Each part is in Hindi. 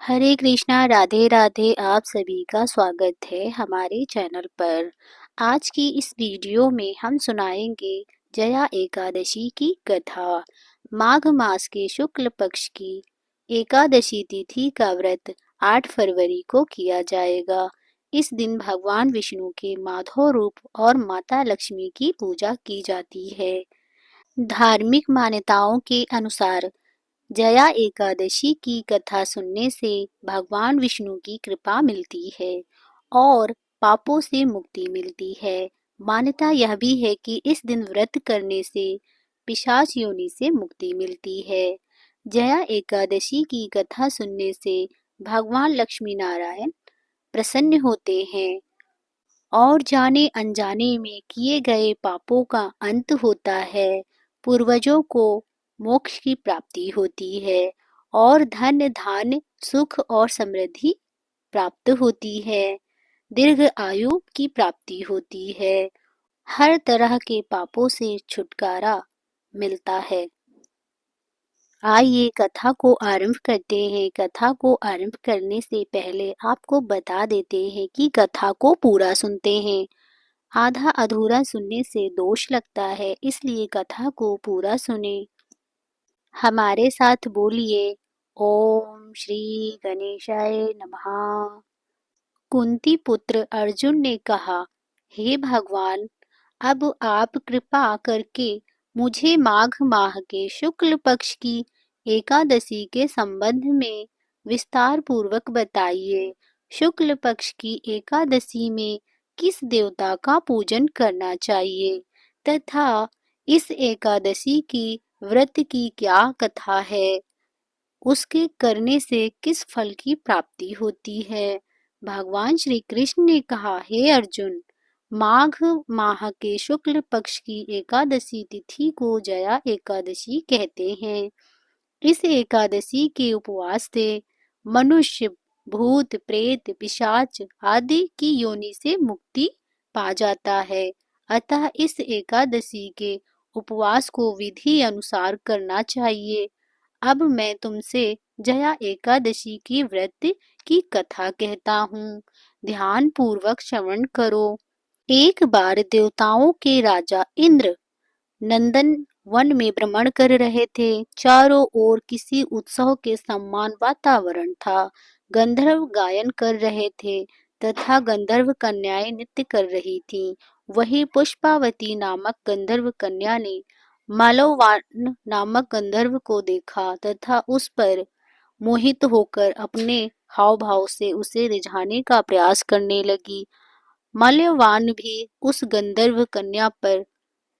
हरे कृष्णा, राधे राधे। आप सभी का स्वागत है हमारे चैनल पर। आज की इस वीडियो में हम सुनाएंगे जया एकादशी की कथा। माघ मास के शुक्ल पक्ष की एकादशी तिथि का व्रत 8 फरवरी को किया जाएगा। इस दिन भगवान विष्णु के माधव रूप और माता लक्ष्मी की पूजा की जाती है। धार्मिक मान्यताओं के अनुसार जया एकादशी की कथा सुनने से भगवान विष्णु की कृपा मिलती है और पापों से मुक्ति मिलती है। मान्यता यह भी है कि इस दिन व्रत करने से पिशाच योनि से मुक्ति मिलती है। जया एकादशी की कथा सुनने से भगवान लक्ष्मी नारायण प्रसन्न होते हैं और जाने अनजाने में किए गए पापों का अंत होता है। पूर्वजों को मोक्ष की प्राप्ति होती है और धन धान्य सुख और समृद्धि प्राप्त होती है। दीर्घ आयु की प्राप्ति होती है। हर तरह के पापों से छुटकारा मिलता है। आइए कथा को आरंभ करते हैं। कथा को आरंभ करने से पहले आपको बता देते हैं कि कथा को पूरा सुनते हैं। आधा अधूरा सुनने से दोष लगता है, इसलिए कथा को पूरा सुने। हमारे साथ बोलिए, ओम श्री गणेशाय नमः। कुंती पुत्र अर्जुन ने कहा, हे भगवान, अब आप कृपा करके मुझे माघ माह के शुक्ल पक्ष की एकादशी के संबंध में विस्तार पूर्वक बताइए। शुक्ल पक्ष की एकादशी में किस देवता का पूजन करना चाहिए तथा इस एकादशी की व्रत की क्या कथा है, उसके करने से किस फल की प्राप्ति होती है। भगवान श्री कृष्ण ने कहा, हे अर्जुन, माघ माह के शुक्ल पक्ष की एकादशी तिथि को जया एकादशी कहते हैं। इस एकादशी के उपवास से मनुष्य भूत प्रेत पिशाच आदि की योनि से मुक्ति पा जाता है। अतः इस एकादशी के उपवास को विधि अनुसार करना चाहिए। अब मैं तुमसे जया एकादशी की व्रत की कथा कहता हूँ। ध्यान पूर्वक श्रवण करो। एक बार देवताओं के राजा इंद्र नंदन वन में भ्रमण कर रहे थे। चारों ओर किसी उत्सव के समान वातावरण था। गंधर्व गायन कर रहे थे तथा गंधर्व कन्याएं नृत्य कर रही थीं। वहीं पुष्पावती नामक गंधर्व कन्या ने मालवान नामक गंधर्व को देखा तथा उस पर मोहित होकर अपने हाव भाव से उसे रिझाने का प्रयास करने लगी। माल्यवान भी उस गंधर्व कन्या पर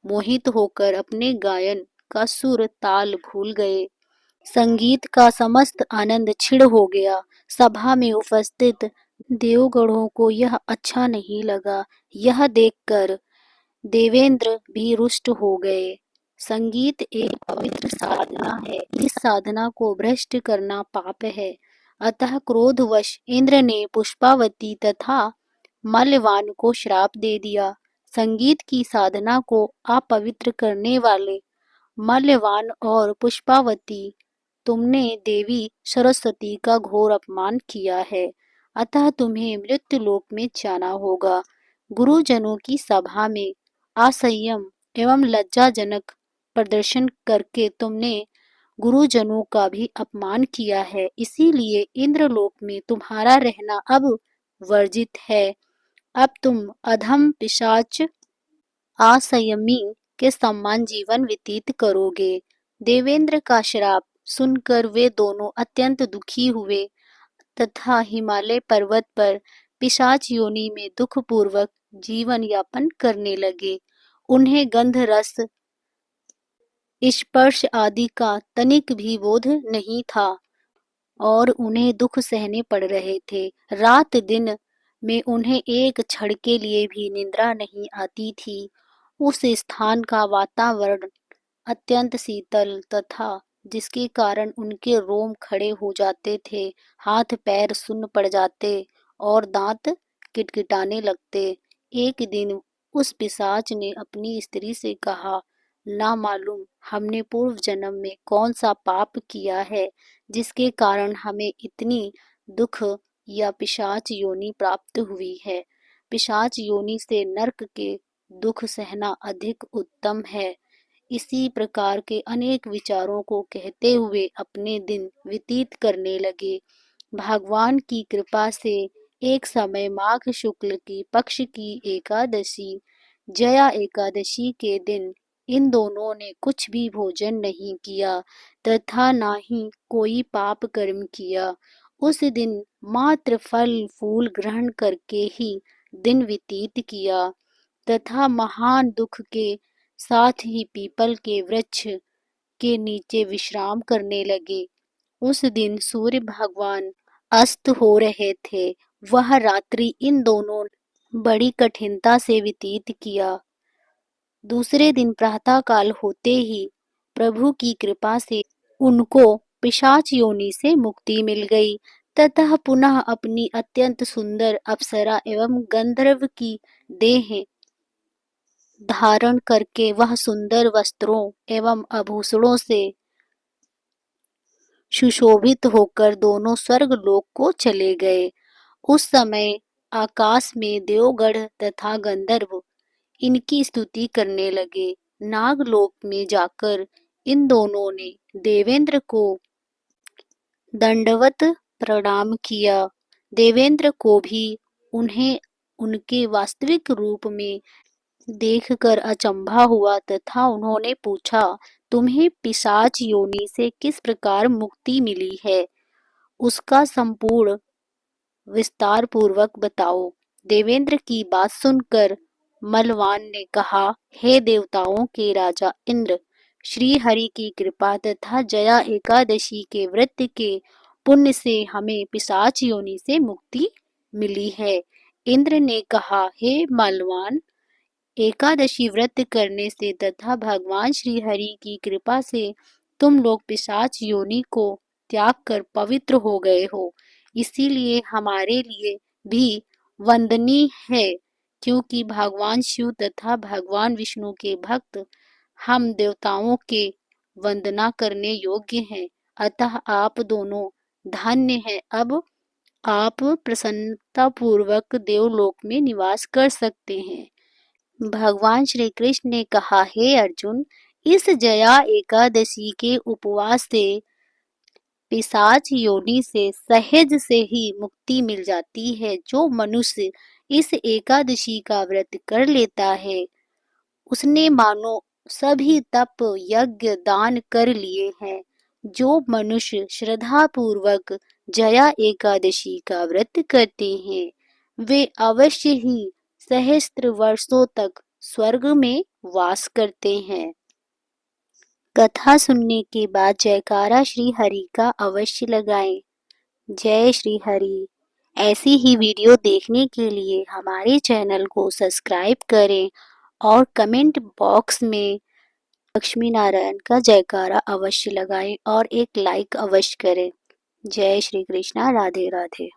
मोहित होकर अपने गायन का सुर ताल भूल गए। संगीत का समस्त आनंद छिड़ हो गया। सभा में उपस्थित देवगणों को यह अच्छा नहीं लगा। यह देखकर देवेंद्र भी रुष्ट हो गए। संगीत एक पवित्र साधना है। इस साधना को भ्रष्ट करना पाप है। अतः क्रोधवश इंद्र ने पुष्पावती तथा माल्यवान को श्राप दे दिया। संगीत की साधना को अपवित्र करने वाले माल्यवान और पुष्पावती, तुमने देवी सरस्वती का घोर अपमान किया है। अतः तुम्हें मृत्यु लोक में जाना होगा। गुरुजनों की सभा में असंयम एवं लज्जाजनक प्रदर्शन करके तुमने गुरुजनों का भी अपमान किया है। इसीलिए इंद्रलोक में तुम्हारा रहना अब वर्जित है। अब तुम अधम पिशाच असंयमी के समान जीवन व्यतीत करोगे। देवेंद्र का श्राप सुनकर वे दोनों अत्यंत दुखी हुए तथा हिमालय पर्वत पर पिशाच योनि में दुख पूर्वक जीवन यापन करने लगे। उन्हें गंध रस स्पर्श आदि का तनिक भी बोध नहीं था और उन्हें दुख सहने पड़ रहे थे। रात दिन में उन्हें एक क्षण के लिए भी निद्रा नहीं आती थी। उस स्थान का वातावरण अत्यंत शीतल तथा जिसके कारण उनके रोम खड़े हो जाते थे, हाथ पैर सुन्न पड़ जाते और दांत किटकिटाने लगते। एक दिन उस पिशाच ने अपनी स्त्री से कहा, ना मालूम हमने पूर्व जन्म में कौन सा पाप किया है जिसके कारण हमें इतनी दुख या पिशाच योनि प्राप्त हुई है। पिशाच योनि से नरक के दुख सहना अधिक उत्तम है। इसी प्रकार के अनेक विचारों को कहते हुए अपने दिन व्यतीत करने लगे। भगवान की कृपा से एक समय माघ शुक्ल की पक्ष की एकादशी, जया एकादशी के दिन इन दोनों ने कुछ भी भोजन नहीं किया तथा ना ही कोई पाप कर्म किया। उस दिन मात्र फल फूल ग्रहण करके ही दिन व्यतीत किया तथा महान दुख के साथ ही पीपल के वृक्ष के नीचे विश्राम करने लगे। उस दिन सूर्य भगवान अस्त हो रहे थे। वह रात्रि इन दोनों बड़ी कठिनता से व्यतीत किया। दूसरे दिन प्रातःकाल होते ही प्रभु की कृपा से उनको पिशाच योनि से मुक्ति मिल गई तथा पुनः अपनी अत्यंत सुंदर अप्सरा एवं गंधर्व की देह धारण करके वह सुंदर वस्त्रों एवं आभूषणों से सुशोभित होकर दोनों स्वर्गलोक को चले गए। उस समय आकाश में देवगण तथा गंधर्व इनकी स्तुति करने लगे। नागलोक में जाकर इन दोनों ने देवेंद्र को दंडवत प्रणाम किया। देवेंद्र को भी उन्हें उनके वास्तविक रूप में देखकर अचंभा हुआ तथा उन्होंने पूछा, तुम्हें पिशाच योनि से किस प्रकार मुक्ति मिली है, उसका संपूर्ण विस्तार पूर्वक बताओ। देवेंद्र की बात सुनकर मलवान ने कहा, हे देवताओं के राजा इंद्र, श्री हरि की कृपा तथा जया एकादशी के व्रत के पुण्य से हमें पिशाच योनि से मुक्ति मिली है। इंद्र ने कहा, हे मलवान, एकादशी व्रत करने से तथा भगवान श्री हरि की कृपा से तुम लोग पिशाच योनि को त्याग कर पवित्र हो गए हो। इसीलिए हमारे लिए भी वंदनीय है, क्योंकि भगवान शिव तथा भगवान विष्णु के भक्त हम देवताओं के वंदना करने योग्य हैं। अतः आप दोनों धन्य हैं। अब आप प्रसन्नता पूर्वक देवलोक में निवास कर सकते हैं। भगवान श्री कृष्ण ने कहा, हे अर्जुन, इस जया एकादशी के उपवास से पिशाच योनि से सहज से ही मुक्ति मिल जाती है। जो मनुष्य इस एकादशी का व्रत कर लेता है, उसने मानो सभी तप यज्ञ दान कर लिए हैं। जो मनुष्य श्रद्धा पूर्वक जया एकादशी का व्रत करते हैं, वे अवश्य ही सहस्त्र वर्षों तक स्वर्ग में वास करते हैं। कथा सुनने के बाद जयकारा श्री हरि का अवश्य लगाएं। जय श्री हरि। ऐसी ही वीडियो देखने के लिए हमारे चैनल को सब्सक्राइब करें और कमेंट बॉक्स में लक्ष्मी नारायण का जयकारा अवश्य लगाएं और एक लाइक अवश्य करें। जय श्री कृष्णा। राधे राधे।